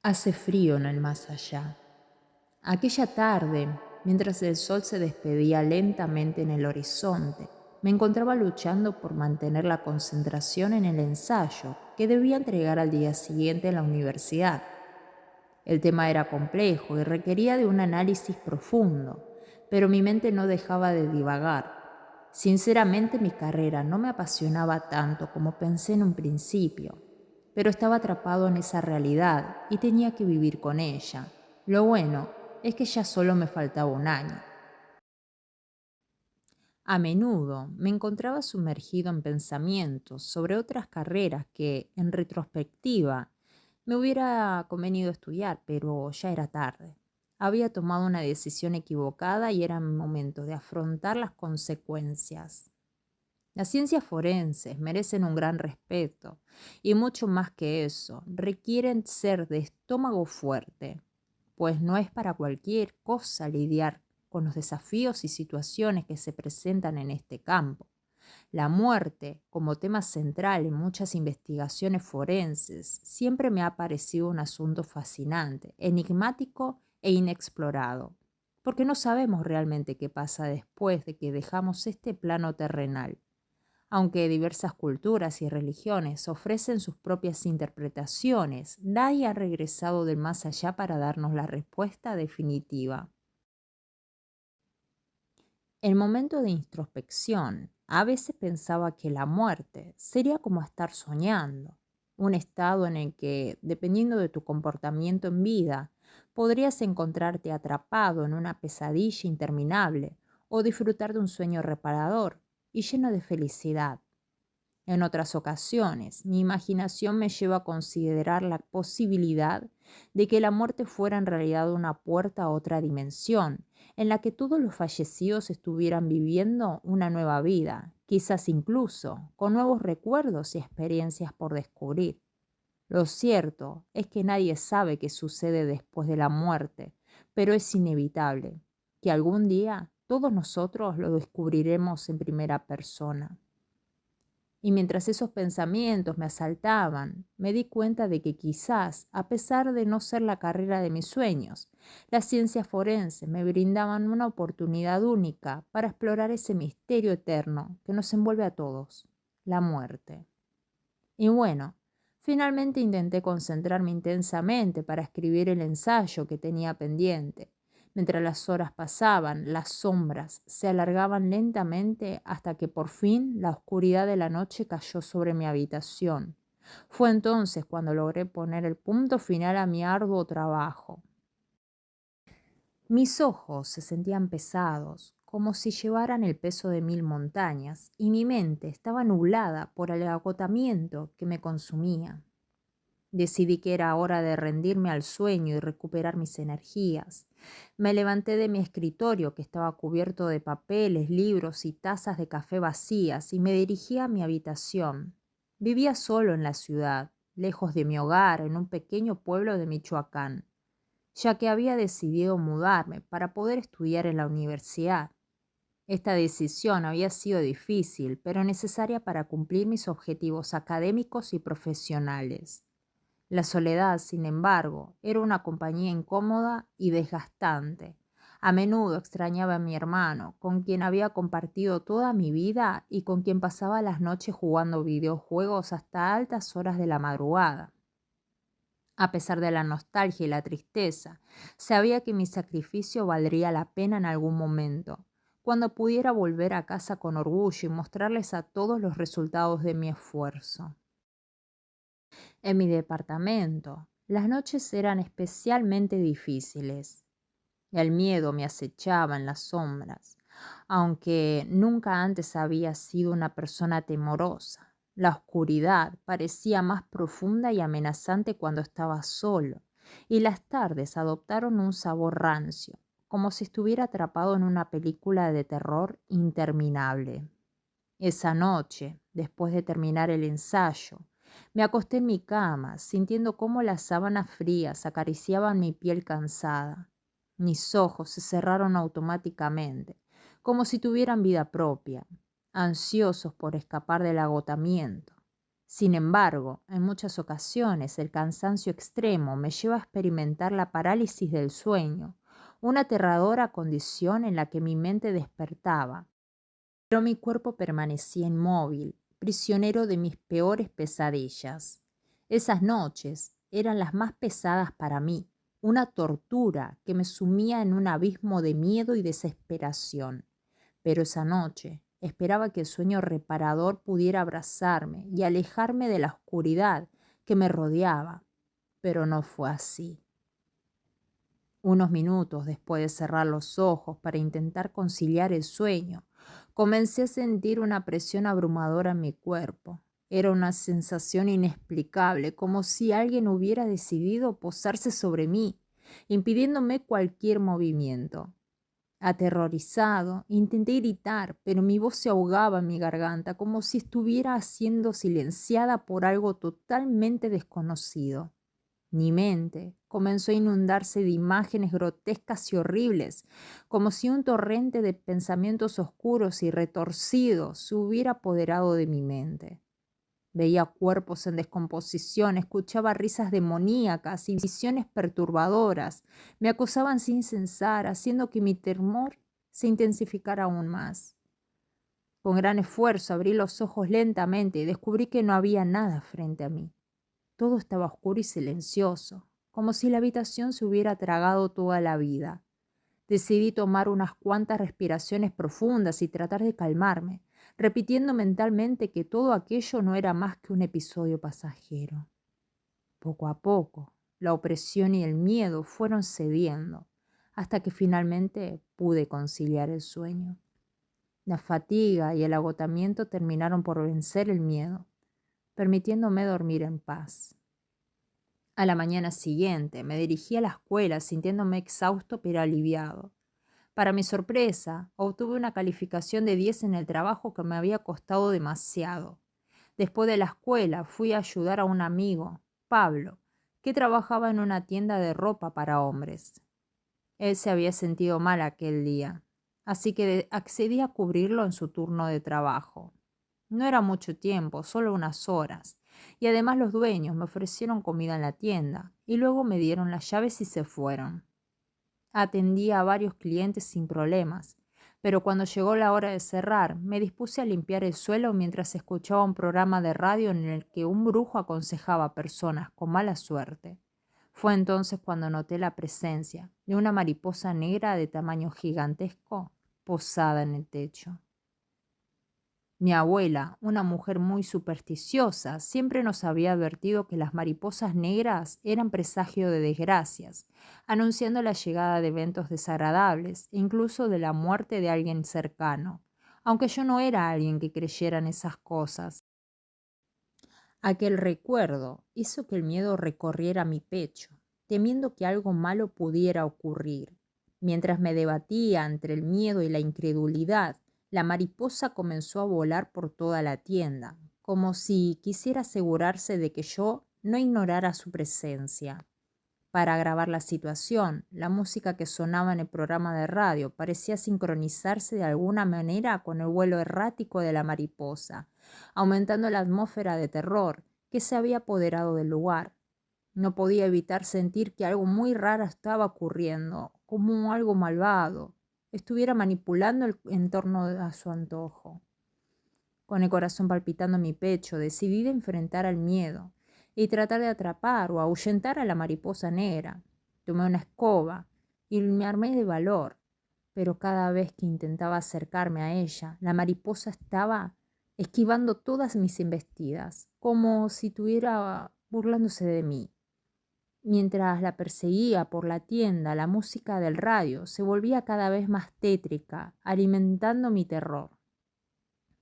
Hace frío en el más allá. Aquella tarde, mientras el sol se despedía lentamente en el horizonte, me encontraba luchando por mantener la concentración en el ensayo que debía entregar al día siguiente en la universidad. El tema era complejo y requería de un análisis profundo, pero mi mente no dejaba de divagar. Sinceramente, mi carrera no me apasionaba tanto como pensé en un principio, pero estaba atrapado en esa realidad y tenía que vivir con ella. Lo bueno es que ya solo me faltaba un año. A menudo me encontraba sumergido en pensamientos sobre otras carreras que, en retrospectiva, me hubiera convenido estudiar, pero ya era tarde. Había tomado una decisión equivocada y era mi momento de afrontar las consecuencias. Las ciencias forenses merecen un gran respeto y mucho más que eso, requieren ser de estómago fuerte, pues no es para cualquier cosa lidiar con los desafíos y situaciones que se presentan en este campo. La muerte, como tema central en muchas investigaciones forenses, siempre me ha parecido un asunto fascinante, enigmático e inexplorado, porque no sabemos realmente qué pasa después de que dejamos este plano terrenal. Aunque diversas culturas y religiones ofrecen sus propias interpretaciones, nadie ha regresado del más allá para darnos la respuesta definitiva. En momento de introspección, a veces pensaba que la muerte sería como estar soñando, un estado en el que, dependiendo de tu comportamiento en vida, podrías encontrarte atrapado en una pesadilla interminable o disfrutar de un sueño reparador y lleno de felicidad. En otras ocasiones, mi imaginación me lleva a considerar la posibilidad de que la muerte fuera en realidad una puerta a otra dimensión, en la que todos los fallecidos estuvieran viviendo una nueva vida, quizás incluso con nuevos recuerdos y experiencias por descubrir. Lo cierto es que nadie sabe qué sucede después de la muerte, pero es inevitable que algún día todos nosotros lo descubriremos en primera persona. Y mientras esos pensamientos me asaltaban, me di cuenta de que quizás, a pesar de no ser la carrera de mis sueños, las ciencias forenses me brindaban una oportunidad única para explorar ese misterio eterno que nos envuelve a todos, la muerte. Y bueno, finalmente intenté concentrarme intensamente para escribir el ensayo que tenía pendiente. Mientras las horas pasaban, las sombras se alargaban lentamente hasta que por fin la oscuridad de la noche cayó sobre mi habitación. Fue entonces cuando logré poner el punto final a mi arduo trabajo. Mis ojos se sentían pesados, como si llevaran el peso de 1000 montañas, y mi mente estaba nublada por el agotamiento que me consumía. Decidí que era hora de rendirme al sueño y recuperar mis energías. Me levanté de mi escritorio, que estaba cubierto de papeles, libros y tazas de café vacías, y me dirigí a mi habitación. Vivía solo en la ciudad, lejos de mi hogar, en un pequeño pueblo de Michoacán, ya que había decidido mudarme para poder estudiar en la universidad. Esta decisión había sido difícil, pero necesaria para cumplir mis objetivos académicos y profesionales. La soledad, sin embargo, era una compañía incómoda y desgastante. A menudo extrañaba a mi hermano, con quien había compartido toda mi vida y con quien pasaba las noches jugando videojuegos hasta altas horas de la madrugada. A pesar de la nostalgia y la tristeza, sabía que mi sacrificio valdría la pena en algún momento, cuando pudiera volver a casa con orgullo y mostrarles a todos los resultados de mi esfuerzo. En mi departamento, las noches eran especialmente difíciles. El miedo me acechaba en las sombras, aunque nunca antes había sido una persona temorosa. La oscuridad parecía más profunda y amenazante cuando estaba solo, y las tardes adoptaron un sabor rancio, como si estuviera atrapado en una película de terror interminable. Esa noche, después de terminar el ensayo, me acosté en mi cama, sintiendo cómo las sábanas frías acariciaban mi piel cansada. Mis ojos se cerraron automáticamente, como si tuvieran vida propia, ansiosos por escapar del agotamiento. Sin embargo, en muchas ocasiones el cansancio extremo me lleva a experimentar la parálisis del sueño, una aterradora condición en la que mi mente despertaba, pero mi cuerpo permanecía inmóvil, prisionero de mis peores pesadillas. Esas noches eran las más pesadas para mí, una tortura que me sumía en un abismo de miedo y desesperación. Pero esa noche esperaba que el sueño reparador pudiera abrazarme y alejarme de la oscuridad que me rodeaba, pero no fue así. Unos minutos después de cerrar los ojos para intentar conciliar el sueño, comencé a sentir una presión abrumadora en mi cuerpo. Era una sensación inexplicable, como si alguien hubiera decidido posarse sobre mí, impidiéndome cualquier movimiento. Aterrorizado, intenté gritar, pero mi voz se ahogaba en mi garganta, como si estuviera siendo silenciada por algo totalmente desconocido. Mi mente comenzó a inundarse de imágenes grotescas y horribles, como si un torrente de pensamientos oscuros y retorcidos se hubiera apoderado de mi mente. Veía cuerpos en descomposición, escuchaba risas demoníacas y visiones perturbadoras. Me acusaban sin cesar, haciendo que mi temor se intensificara aún más. Con gran esfuerzo abrí los ojos lentamente y descubrí que no había nada frente a mí. Todo estaba oscuro y silencioso, como si la habitación se hubiera tragado toda la vida. Decidí tomar unas cuantas respiraciones profundas y tratar de calmarme, repitiendo mentalmente que todo aquello no era más que un episodio pasajero. Poco a poco, la opresión y el miedo fueron cediendo, hasta que finalmente pude conciliar el sueño. La fatiga y el agotamiento terminaron por vencer el miedo, permitiéndome dormir en paz. A la mañana siguiente me dirigí a la escuela sintiéndome exhausto pero aliviado. Para mi sorpresa, obtuve una calificación de 10 en el trabajo que me había costado demasiado. Después de la escuela fui a ayudar a un amigo, Pablo, que trabajaba en una tienda de ropa para hombres. Él se había sentido mal aquel día, así que accedí a cubrirlo en su turno de trabajo. No era mucho tiempo, solo unas horas, y además los dueños me ofrecieron comida en la tienda y luego me dieron las llaves y se fueron. Atendía a varios clientes sin problemas, pero cuando llegó la hora de cerrar, me dispuse a limpiar el suelo mientras escuchaba un programa de radio en el que un brujo aconsejaba a personas con mala suerte. Fue entonces cuando noté la presencia de una mariposa negra de tamaño gigantesco posada en el techo. Mi abuela, una mujer muy supersticiosa, siempre nos había advertido que las mariposas negras eran presagio de desgracias, anunciando la llegada de eventos desagradables e incluso de la muerte de alguien cercano, aunque yo no era alguien que creyera en esas cosas. Aquel recuerdo hizo que el miedo recorriera mi pecho, temiendo que algo malo pudiera ocurrir. Mientras me debatía entre el miedo y la incredulidad, la mariposa comenzó a volar por toda la tienda, como si quisiera asegurarse de que yo no ignorara su presencia. Para agravar la situación, la música que sonaba en el programa de radio parecía sincronizarse de alguna manera con el vuelo errático de la mariposa, aumentando la atmósfera de terror que se había apoderado del lugar. No podía evitar sentir que algo muy raro estaba ocurriendo, como algo malvado estuviera manipulando el entorno a su antojo. Con el corazón palpitando en mi pecho, decidí de enfrentar al miedo y tratar de atrapar o ahuyentar a la mariposa negra. Tomé una escoba y me armé de valor, pero cada vez que intentaba acercarme a ella, la mariposa estaba esquivando todas mis embestidas, como si estuviera burlándose de mí. Mientras la perseguía por la tienda, la música del radio se volvía cada vez más tétrica, alimentando mi terror.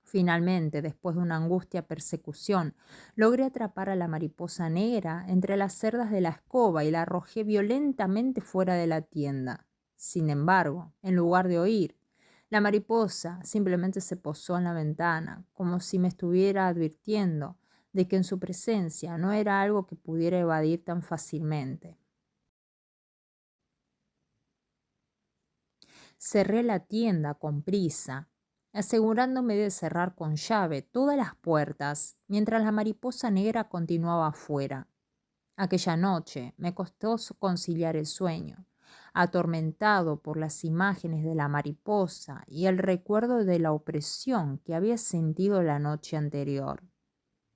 Finalmente, después de una angustia persecución, logré atrapar a la mariposa negra entre las cerdas de la escoba y la arrojé violentamente fuera de la tienda. Sin embargo, en lugar de oír, la mariposa simplemente se posó en la ventana, como si me estuviera advirtiendo de que en su presencia no era algo que pudiera evadir tan fácilmente. Cerré la tienda con prisa asegurándome de cerrar con llave todas las puertas, mientras la mariposa negra continuaba afuera. Aquella noche me costó conciliar el sueño, atormentado por las imágenes de la mariposa y el recuerdo de la opresión que había sentido la noche anterior.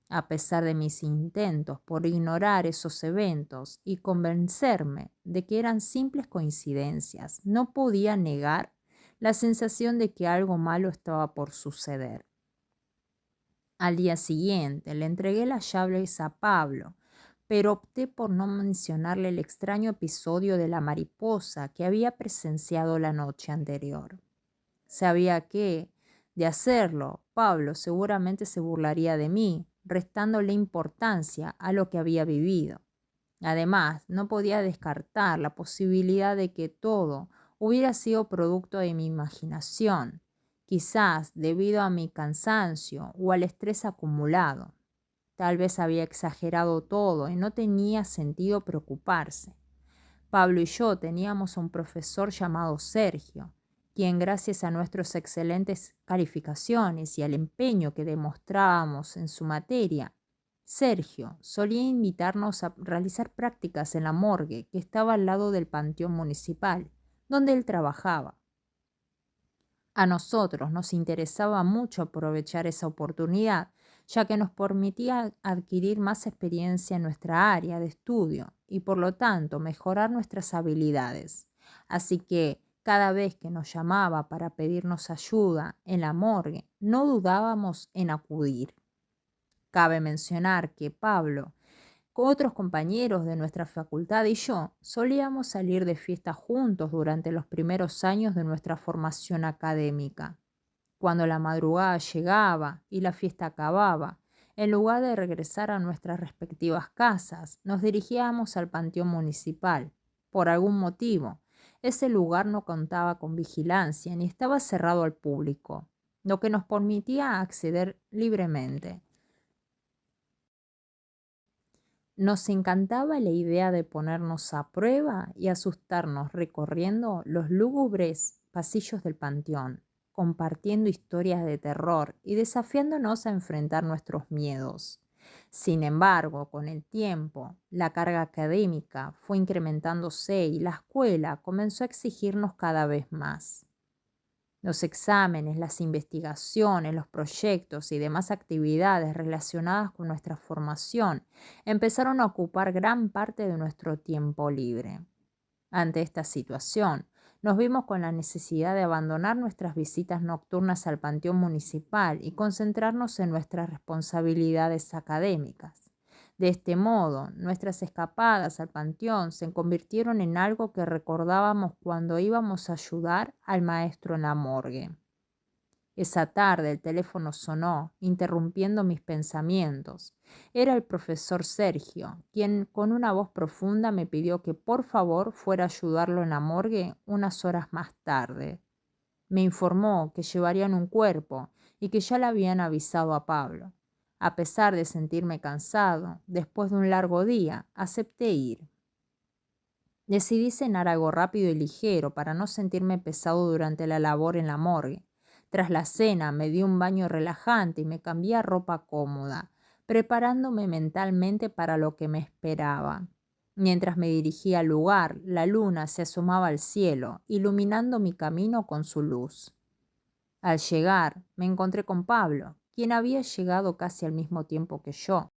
A pesar de mis intentos por ignorar esos eventos y convencerme de que eran simples coincidencias, no podía negar la sensación de que algo malo estaba por suceder. Al día siguiente le entregué las llaves a Pablo, pero opté por no mencionarle el extraño episodio de la mariposa que había presenciado la noche anterior. Sabía que, de hacerlo, Pablo seguramente se burlaría de mí, restándole importancia a lo que había vivido. Además, no podía descartar la posibilidad de que todo hubiera sido producto de mi imaginación, quizás debido a mi cansancio o al estrés acumulado. Tal vez había exagerado todo y no tenía sentido preocuparse. Pablo y yo teníamos un profesor llamado Sergio, quien gracias a nuestras excelentes calificaciones y al empeño que demostrábamos en su materia, Sergio solía invitarnos a realizar prácticas en la morgue que estaba al lado del panteón municipal, donde él trabajaba. A nosotros nos interesaba mucho aprovechar esa oportunidad, ya que nos permitía adquirir más experiencia en nuestra área de estudio y por lo tanto mejorar nuestras habilidades. Así que cada vez que nos llamaba para pedirnos ayuda en la morgue, no dudábamos en acudir. Cabe mencionar que Pablo, con otros compañeros de nuestra facultad y yo, solíamos salir de fiesta juntos durante los primeros años de nuestra formación académica. Cuando la madrugada llegaba y la fiesta acababa, en lugar de regresar a nuestras respectivas casas, nos dirigíamos al panteón municipal. Por algún motivo, ese lugar no contaba con vigilancia ni estaba cerrado al público, lo que nos permitía acceder libremente. Nos encantaba la idea de ponernos a prueba y asustarnos recorriendo los lúgubres pasillos del panteón, compartiendo historias de terror y desafiándonos a enfrentar nuestros miedos. Sin embargo, con el tiempo, la carga académica fue incrementándose y la escuela comenzó a exigirnos cada vez más. Los exámenes, las investigaciones, los proyectos y demás actividades relacionadas con nuestra formación empezaron a ocupar gran parte de nuestro tiempo libre. Ante esta situación, nos vimos con la necesidad de abandonar nuestras visitas nocturnas al panteón municipal y concentrarnos en nuestras responsabilidades académicas. De este modo, nuestras escapadas al panteón se convirtieron en algo que recordábamos cuando íbamos a ayudar al maestro en la morgue. Esa tarde el teléfono sonó, interrumpiendo mis pensamientos. Era el profesor Sergio, quien con una voz profunda me pidió que por favor fuera a ayudarlo en la morgue unas horas más tarde. Me informó que llevarían un cuerpo y que ya le habían avisado a Pablo. A pesar de sentirme cansado, después de un largo día, acepté ir. Decidí cenar algo rápido y ligero para no sentirme pesado durante la labor en la morgue. Tras la cena me di un baño relajante y me cambié a ropa cómoda, preparándome mentalmente para lo que me esperaba. Mientras me dirigía al lugar, la luna se asomaba al cielo, iluminando mi camino con su luz. Al llegar, me encontré con Pablo, quien había llegado casi al mismo tiempo que yo.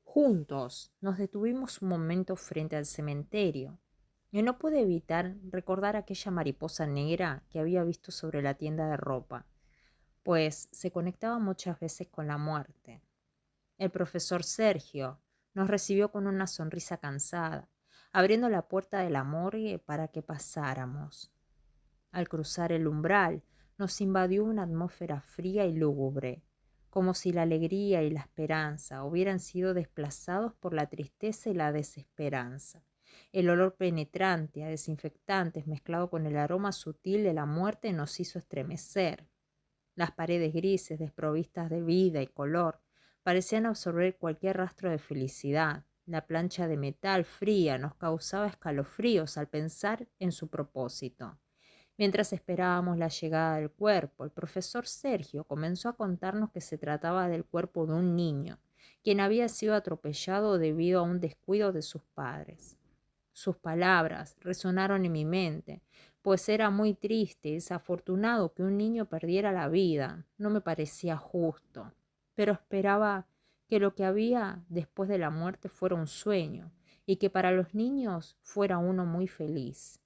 Juntos nos detuvimos un momento frente al cementerio y no pude evitar recordar aquella mariposa negra que había visto sobre la tienda de ropa, pues se conectaba muchas veces con la muerte. El profesor Sergio nos recibió con una sonrisa cansada, abriendo la puerta de la morgue para que pasáramos. Al cruzar el umbral, nos invadió una atmósfera fría y lúgubre, como si la alegría y la esperanza hubieran sido desplazados por la tristeza y la desesperanza. El olor penetrante a desinfectantes mezclado con el aroma sutil de la muerte nos hizo estremecer. Las paredes grises, desprovistas de vida y color, parecían absorber cualquier rastro de felicidad. La plancha de metal fría nos causaba escalofríos al pensar en su propósito. Mientras esperábamos la llegada del cuerpo, el profesor Sergio comenzó a contarnos que se trataba del cuerpo de un niño, quien había sido atropellado debido a un descuido de sus padres. Sus palabras resonaron en mi mente, pues era muy triste y desafortunado que un niño perdiera la vida. No me parecía justo, pero esperaba que lo que había después de la muerte fuera un sueño y que para los niños fuera uno muy feliz.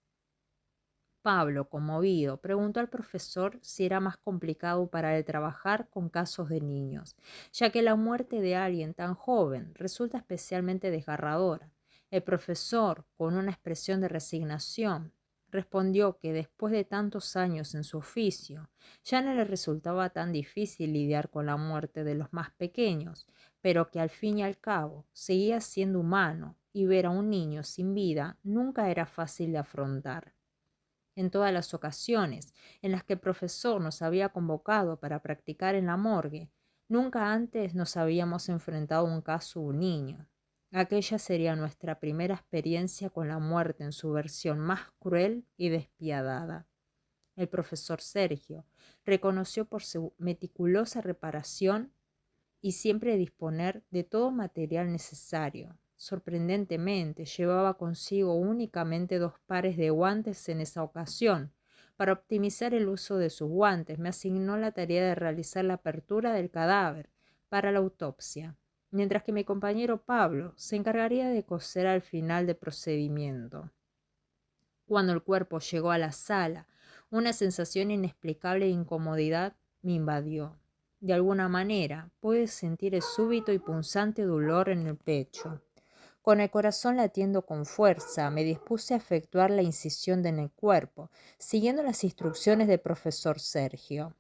Pablo, conmovido, preguntó al profesor si era más complicado para él trabajar con casos de niños, ya que la muerte de alguien tan joven resulta especialmente desgarradora. El profesor, con una expresión de resignación, respondió que después de tantos años en su oficio, ya no le resultaba tan difícil lidiar con la muerte de los más pequeños, pero que al fin y al cabo seguía siendo humano y ver a un niño sin vida nunca era fácil de afrontar. En todas las ocasiones en las que el profesor nos había convocado para practicar en la morgue, nunca antes nos habíamos enfrentado a un caso de un niño. Aquella sería nuestra primera experiencia con la muerte en su versión más cruel y despiadada. El profesor Sergio reconoció por su meticulosa reparación y siempre disponer de todo material necesario. Sorprendentemente, llevaba consigo únicamente 2 pares de guantes en esa ocasión. Para optimizar el uso de sus guantes, me asignó la tarea de realizar la apertura del cadáver para la autopsia, mientras que mi compañero Pablo se encargaría de coser al final del procedimiento. Cuando el cuerpo llegó a la sala, una sensación inexplicable de incomodidad me invadió. De alguna manera, pude sentir el súbito y punzante dolor en el pecho. Con el corazón latiendo con fuerza, me dispuse a efectuar la incisión en el cuerpo, siguiendo las instrucciones del profesor Sergio.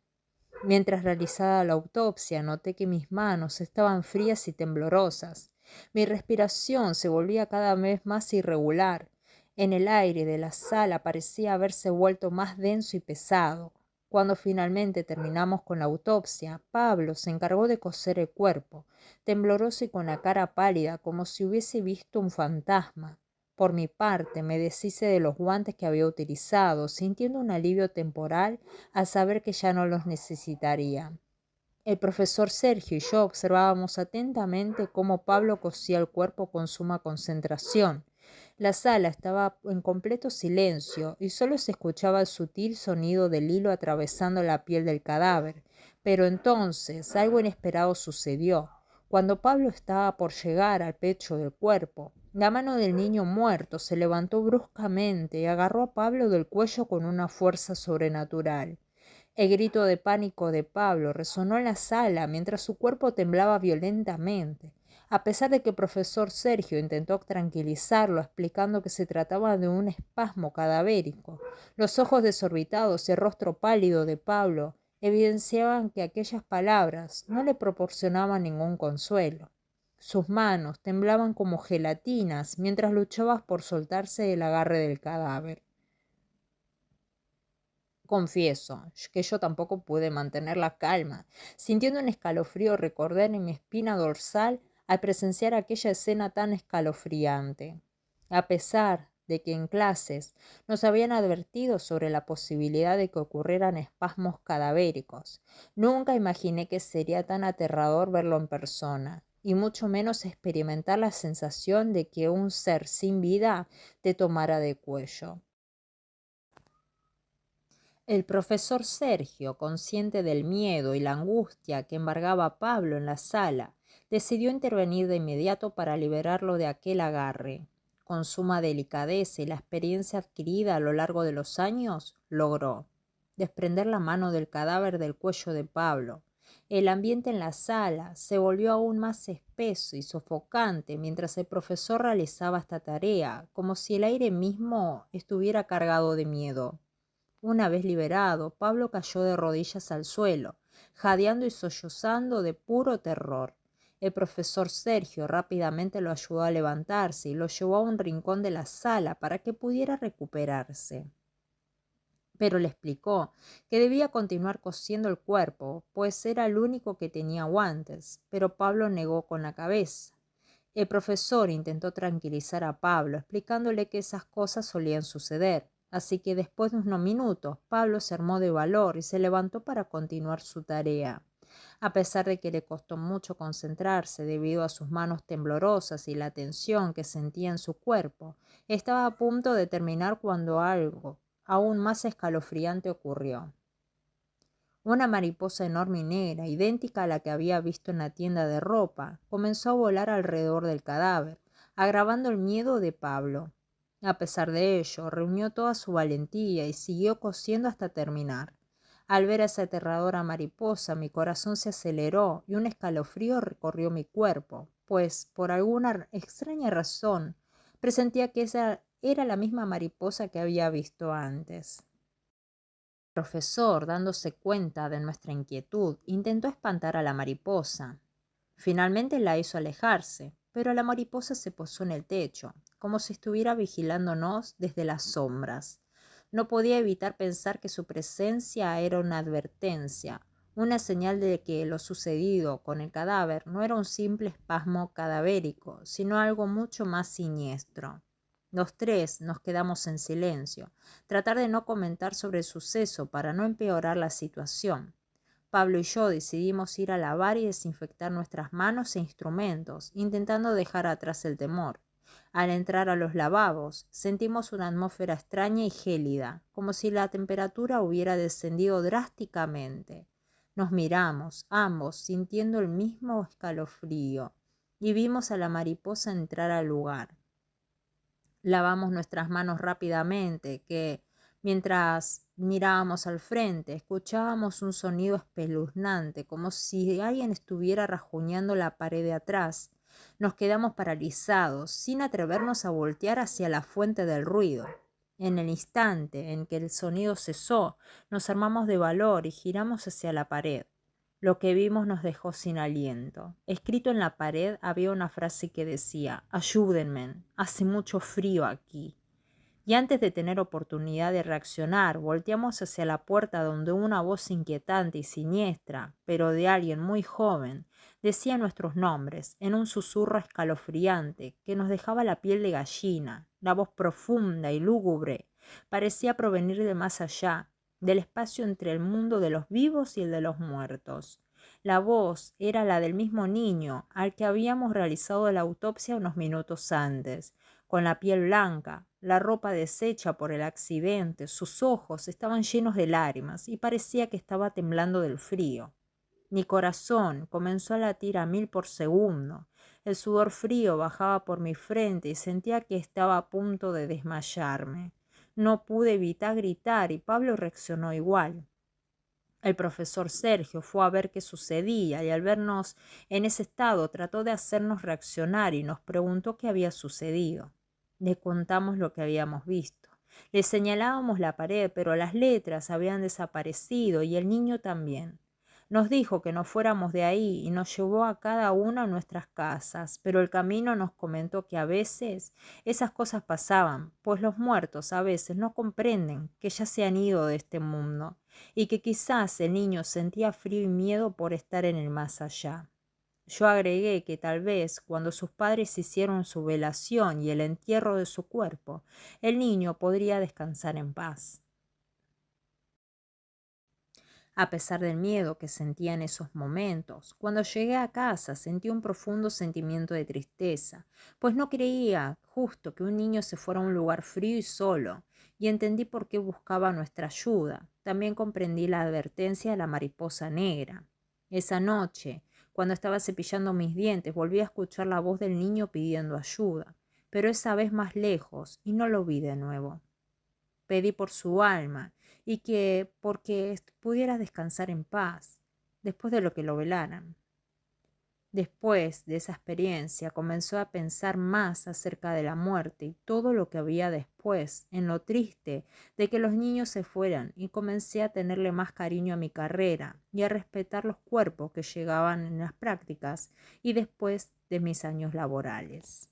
Mientras realizaba la autopsia, noté que mis manos estaban frías y temblorosas. Mi respiración se volvía cada vez más irregular. En el aire de la sala parecía haberse vuelto más denso y pesado. Cuando finalmente terminamos con la autopsia, Pablo se encargó de coser el cuerpo, tembloroso y con la cara pálida, como si hubiese visto un fantasma. Por mi parte, me deshice de los guantes que había utilizado, sintiendo un alivio temporal al saber que ya no los necesitaría. El profesor Sergio y yo observábamos atentamente cómo Pablo cosía el cuerpo con suma concentración. La sala estaba en completo silencio y solo se escuchaba el sutil sonido del hilo atravesando la piel del cadáver. Pero entonces algo inesperado sucedió. Cuando Pablo estaba por llegar al pecho del cuerpo, la mano del niño muerto se levantó bruscamente y agarró a Pablo del cuello con una fuerza sobrenatural. El grito de pánico de Pablo resonó en la sala mientras su cuerpo temblaba violentamente. A pesar de que el profesor Sergio intentó tranquilizarlo explicando que se trataba de un espasmo cadavérico, los ojos desorbitados y el rostro pálido de Pablo evidenciaban que aquellas palabras no le proporcionaban ningún consuelo. Sus manos temblaban como gelatinas mientras luchaba por soltarse del agarre del cadáver. Confieso que yo tampoco pude mantener la calma. Sintiendo un escalofrío recordé en mi espina dorsal al presenciar aquella escena tan escalofriante. A pesar de que en clases nos habían advertido sobre la posibilidad de que ocurrieran espasmos cadavéricos, nunca imaginé que sería tan aterrador verlo en persona, y mucho menos experimentar la sensación de que un ser sin vida te tomara de cuello. El profesor Sergio, consciente del miedo y la angustia que embargaba a Pablo en la sala, decidió intervenir de inmediato para liberarlo de aquel agarre. Con suma delicadeza y la experiencia adquirida a lo largo de los años, logró desprender la mano del cadáver del cuello de Pablo. El ambiente en la sala se volvió aún más espeso y sofocante mientras el profesor realizaba esta tarea, como si el aire mismo estuviera cargado de miedo. Una vez liberado, Pablo cayó de rodillas al suelo, jadeando y sollozando de puro terror. El profesor Sergio rápidamente lo ayudó a levantarse y lo llevó a un rincón de la sala para que pudiera recuperarse. Pero le explicó que debía continuar cosiendo el cuerpo, pues era el único que tenía guantes, pero Pablo negó con la cabeza. El profesor intentó tranquilizar a Pablo, explicándole que esas cosas solían suceder, Así que después de unos minutos, Pablo se armó de valor y se levantó para continuar su tarea. A pesar de que le costó mucho concentrarse debido a sus manos temblorosas y la tensión que sentía en su cuerpo, estaba a punto de terminar cuando algo aún más escalofriante ocurrió. Una mariposa enorme y negra, idéntica a la que había visto en la tienda de ropa, comenzó a volar alrededor del cadáver, agravando el miedo de Pablo. A pesar de ello, reunió toda su valentía y siguió cosiendo hasta terminar. Al ver a esa aterradora mariposa, mi corazón se aceleró y un escalofrío recorrió mi cuerpo, pues, por alguna extraña razón, presentía que esa era la misma mariposa que había visto antes. El profesor, dándose cuenta de nuestra inquietud, intentó espantar a la mariposa. Finalmente la hizo alejarse, pero la mariposa se posó en el techo, como si estuviera vigilándonos desde las sombras. No podía evitar pensar que su presencia era una advertencia, una señal de que lo sucedido con el cadáver no era un simple espasmo cadavérico, sino algo mucho más siniestro. Los tres nos quedamos en silencio, tratar de no comentar sobre el suceso para no empeorar la situación. Pablo y yo decidimos ir a lavar y desinfectar nuestras manos e instrumentos, intentando dejar atrás el temor. Al entrar a los lavabos, sentimos una atmósfera extraña y gélida, como si la temperatura hubiera descendido drásticamente. Nos miramos, ambos, sintiendo el mismo escalofrío, y vimos a la mariposa entrar al lugar. Lavamos nuestras manos rápidamente, que, mientras mirábamos al frente, escuchábamos un sonido espeluznante, como si alguien estuviera rajuñando la pared de atrás. Nos quedamos paralizados, sin atrevernos a voltear hacia la fuente del ruido. En el instante en que el sonido cesó, nos armamos de valor y giramos hacia la pared. Lo que vimos nos dejó sin aliento. Escrito en la pared había una frase que decía: «Ayúdenme, hace mucho frío aquí». Y antes de tener oportunidad de reaccionar, volteamos hacia la puerta donde una voz inquietante y siniestra, pero de alguien muy joven, decía nuestros nombres en un susurro escalofriante que nos dejaba la piel de gallina. La voz profunda y lúgubre parecía provenir de más allá, del espacio entre el mundo de los vivos y el de los muertos. La voz era la del mismo niño al que habíamos realizado la autopsia unos minutos antes, con la piel blanca, la ropa deshecha por el accidente. Sus ojos estaban llenos de lágrimas y parecía que estaba temblando del frío. Mi corazón comenzó a latir a 1000 por segundo. El sudor frío bajaba por mi frente y sentía que estaba a punto de desmayarme. No pude evitar gritar y Pablo reaccionó igual. El profesor Sergio fue a ver qué sucedía y al vernos en ese estado trató de hacernos reaccionar y nos preguntó qué había sucedido. Le contamos lo que habíamos visto. Le señalábamos la pared, pero las letras habían desaparecido y el niño también. Nos dijo que no fuéramos de ahí y nos llevó a cada una a nuestras casas, pero el camino nos comentó que a veces esas cosas pasaban, pues los muertos a veces no comprenden que ya se han ido de este mundo y que quizás el niño sentía frío y miedo por estar en el más allá. Yo agregué que tal vez cuando sus padres hicieron su velación y el entierro de su cuerpo, el niño podría descansar en paz. A pesar del miedo que sentía en esos momentos, cuando llegué a casa sentí un profundo sentimiento de tristeza, pues no creía justo que un niño se fuera a un lugar frío y solo, y entendí por qué buscaba nuestra ayuda. También comprendí la advertencia de la mariposa negra. Esa noche, cuando estaba cepillando mis dientes, volví a escuchar la voz del niño pidiendo ayuda, pero esa vez más lejos, y no lo vi de nuevo. Pedí por su alma y que porque pudiera descansar en paz después de lo que lo velaran. Después de esa experiencia comenzó a pensar más acerca de la muerte y todo lo que había después, en lo triste de que los niños se fueran, y comencé a tenerle más cariño a mi carrera y a respetar los cuerpos que llegaban en las prácticas y después de mis años laborales.